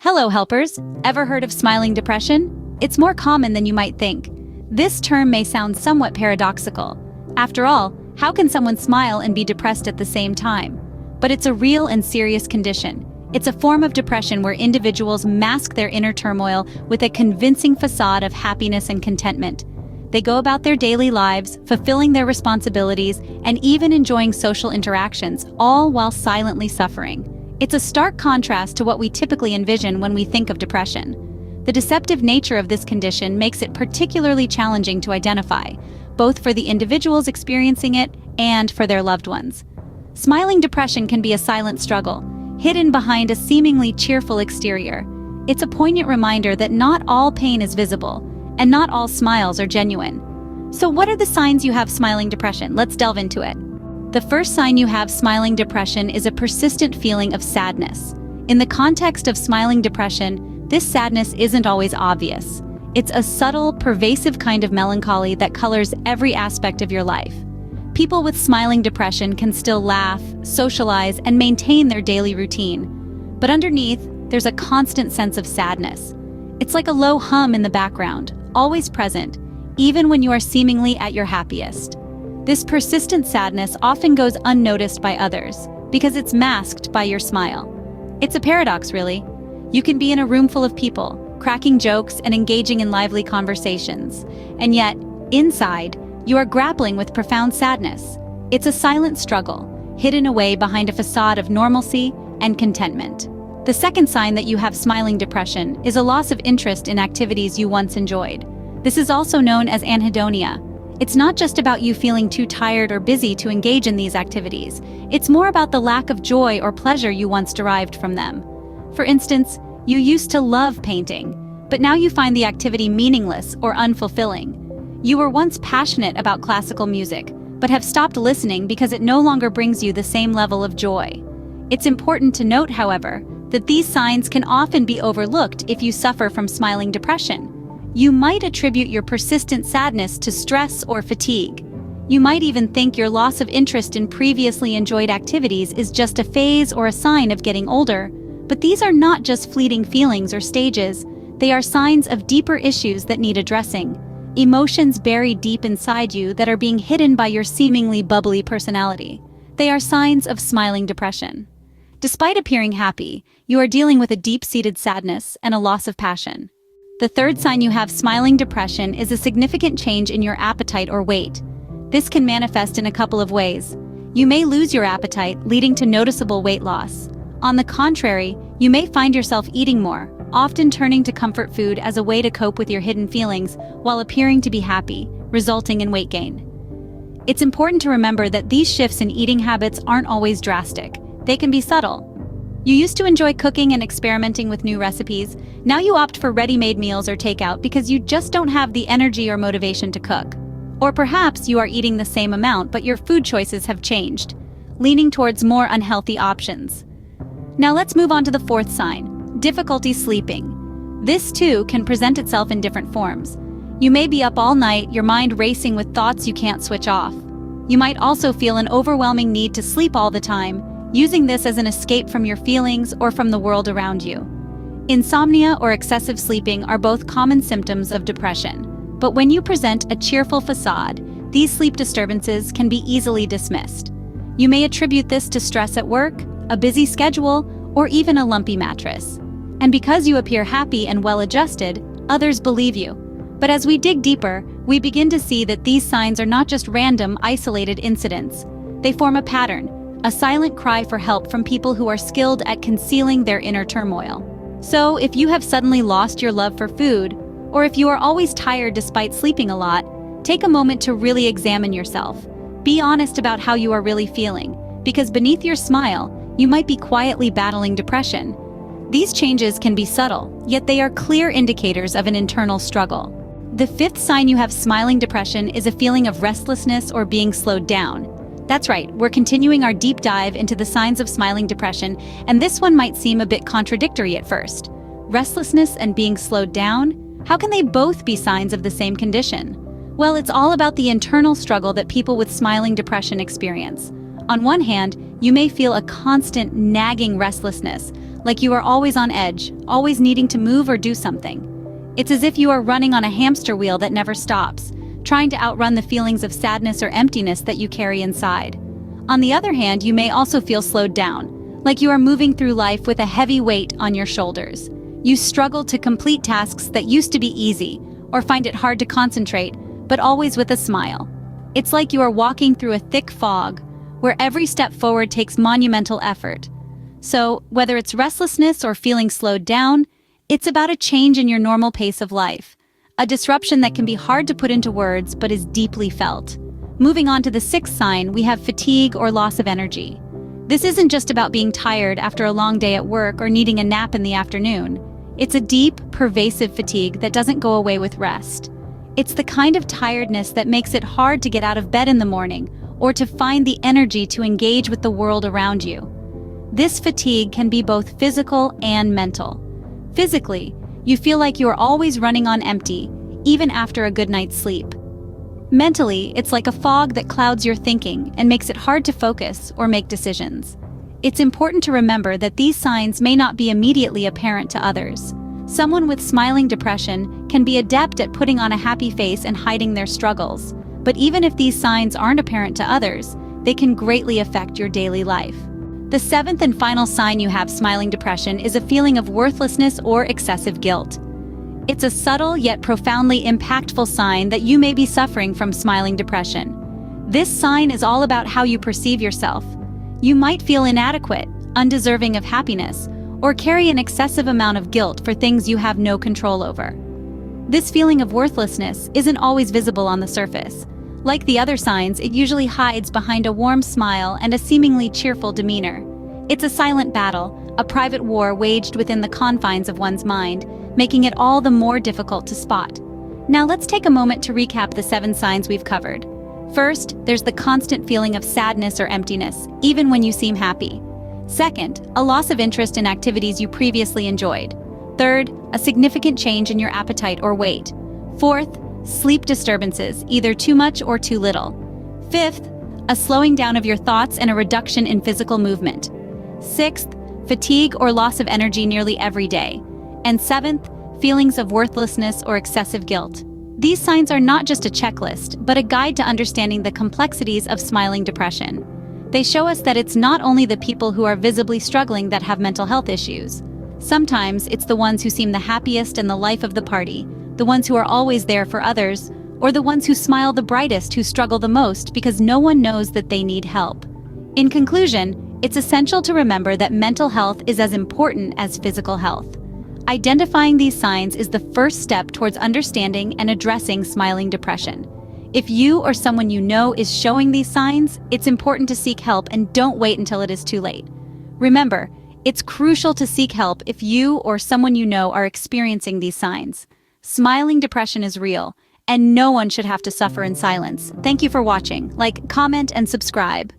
Hello, helpers. Ever heard of smiling depression? It's more common than you might think. This term may sound somewhat paradoxical. After all, how can someone smile and be depressed at the same time? But it's a real and serious condition. It's a form of depression where individuals mask their inner turmoil with a convincing facade of happiness and contentment. They go about their daily lives, fulfilling their responsibilities, and even enjoying social interactions, all while silently suffering. It's a stark contrast to what we typically envision when we think of depression. The deceptive nature of this condition makes it particularly challenging to identify, both for the individuals experiencing it and for their loved ones. Smiling depression can be a silent struggle, hidden behind a seemingly cheerful exterior. It's a poignant reminder that not all pain is visible, and not all smiles are genuine. So what are the signs you have smiling depression? Let's delve into it. The first sign you have smiling depression is a persistent feeling of sadness. In the context of smiling depression, this sadness isn't always obvious. It's a subtle, pervasive kind of melancholy that colors every aspect of your life. People with smiling depression can still laugh, socialize, and maintain their daily routine. But underneath, there's a constant sense of sadness. It's like a low hum in the background, always present, even when you are seemingly at your happiest. This persistent sadness often goes unnoticed by others because it's masked by your smile. It's a paradox, really. You can be in a room full of people, cracking jokes and engaging in lively conversations, and yet, inside, you are grappling with profound sadness. It's a silent struggle, hidden away behind a facade of normalcy and contentment. The second sign that you have smiling depression is a loss of interest in activities you once enjoyed. This is also known as anhedonia. It's not just about you feeling too tired or busy to engage in these activities. It's more about the lack of joy or pleasure you once derived from them. For instance, you used to love painting, but now you find the activity meaningless or unfulfilling. You were once passionate about classical music, but have stopped listening because it no longer brings you the same level of joy. It's important to note, however, that these signs can often be overlooked if you suffer from smiling depression. You might attribute your persistent sadness to stress or fatigue. You might even think your loss of interest in previously enjoyed activities is just a phase or a sign of getting older. But these are not just fleeting feelings or stages. They are signs of deeper issues that need addressing. Emotions buried deep inside you that are being hidden by your seemingly bubbly personality. They are signs of smiling depression. Despite appearing happy, you are dealing with a deep-seated sadness and a loss of passion. The third sign you have smiling depression is a significant change in your appetite or weight. This can manifest in a couple of ways. You may lose your appetite, leading to noticeable weight loss. On the contrary, you may find yourself eating more, often turning to comfort food as a way to cope with your hidden feelings while appearing to be happy, resulting in weight gain. It's important to remember that these shifts in eating habits aren't always drastic. They can be subtle. You used to enjoy cooking and experimenting with new recipes. Now you opt for ready-made meals or takeout because you just don't have the energy or motivation to cook. Or perhaps you are eating the same amount, but your food choices have changed, leaning towards more unhealthy options. Now let's move on to the fourth sign, difficulty sleeping. This too can present itself in different forms. You may be up all night, your mind racing with thoughts you can't switch off. You might also feel an overwhelming need to sleep all the time, using this as an escape from your feelings or from the world around you. Insomnia or excessive sleeping are both common symptoms of depression, but when you present a cheerful facade, these sleep disturbances can be easily dismissed. You may attribute this to stress at work, a busy schedule, or even a lumpy mattress. And because you appear happy and well-adjusted, others believe you. But as we dig deeper, we begin to see that these signs are not just random, isolated incidents. They form a pattern, a silent cry for help from people who are skilled at concealing their inner turmoil. So, if you have suddenly lost your love for food, or if you are always tired despite sleeping a lot, take a moment to really examine yourself. Be honest about how you are really feeling, because beneath your smile, you might be quietly battling depression. These changes can be subtle, yet they are clear indicators of an internal struggle. The fifth sign you have smiling depression is a feeling of restlessness or being slowed down. That's right, we're continuing our deep dive into the signs of smiling depression, and this one might seem a bit contradictory at first. Restlessness and being slowed down? How can they both be signs of the same condition? Well, it's all about the internal struggle that people with smiling depression experience. On one hand, you may feel a constant nagging restlessness, like you are always on edge, always needing to move or do something. It's as if you are running on a hamster wheel that never stops, trying to outrun the feelings of sadness or emptiness that you carry inside. On the other hand, you may also feel slowed down, like you are moving through life with a heavy weight on your shoulders. You struggle to complete tasks that used to be easy, or find it hard to concentrate, but always with a smile. It's like you are walking through a thick fog, where every step forward takes monumental effort. So, whether it's restlessness or feeling slowed down, it's about a change in your normal pace of life, a disruption that can be hard to put into words but is deeply felt. Moving on to the sixth sign, we have fatigue or loss of energy. This isn't just about being tired after a long day at work or needing a nap in the afternoon. It's a deep, pervasive fatigue that doesn't go away with rest. It's the kind of tiredness that makes it hard to get out of bed in the morning or to find the energy to engage with the world around you. This fatigue can be both physical and mental. Physically, you feel like you are always running on empty, even after a good night's sleep. Mentally, it's like a fog that clouds your thinking and makes it hard to focus or make decisions. It's important to remember that these signs may not be immediately apparent to others. Someone with smiling depression can be adept at putting on a happy face and hiding their struggles, but even if these signs aren't apparent to others, they can greatly affect your daily life. The seventh and final sign you have smiling depression is a feeling of worthlessness or excessive guilt. It's a subtle yet profoundly impactful sign that you may be suffering from smiling depression. This sign is all about how you perceive yourself. You might feel inadequate, undeserving of happiness, or carry an excessive amount of guilt for things you have no control over. This feeling of worthlessness isn't always visible on the surface. Like the other signs, it usually hides behind a warm smile and a seemingly cheerful demeanor. It's a silent battle, a private war waged within the confines of one's mind, making it all the more difficult to spot. Now let's take a moment to recap the 7 signs we've covered. First, there's the constant feeling of sadness or emptiness, even when you seem happy. Second, a loss of interest in activities you previously enjoyed. Third, a significant change in your appetite or weight. Fourth, sleep disturbances, either too much or too little. Fifth, a slowing down of your thoughts and a reduction in physical movement. Sixth, fatigue or loss of energy nearly every day. And seventh, feelings of worthlessness or excessive guilt. These signs are not just a checklist, but a guide to understanding the complexities of smiling depression. They show us that it's not only the people who are visibly struggling that have mental health issues. Sometimes it's the ones who seem the happiest and the life of the party, the ones who are always there for others, or the ones who smile the brightest who struggle the most because no one knows that they need help. In conclusion, it's essential to remember that mental health is as important as physical health. Identifying these signs is the first step towards understanding and addressing smiling depression. If you or someone you know is showing these signs, it's important to seek help and don't wait until it is too late. Remember, it's crucial to seek help if you or someone you know are experiencing these signs. Smiling depression is real, and no one should have to suffer in silence. Thank you for watching. Like, comment, and subscribe.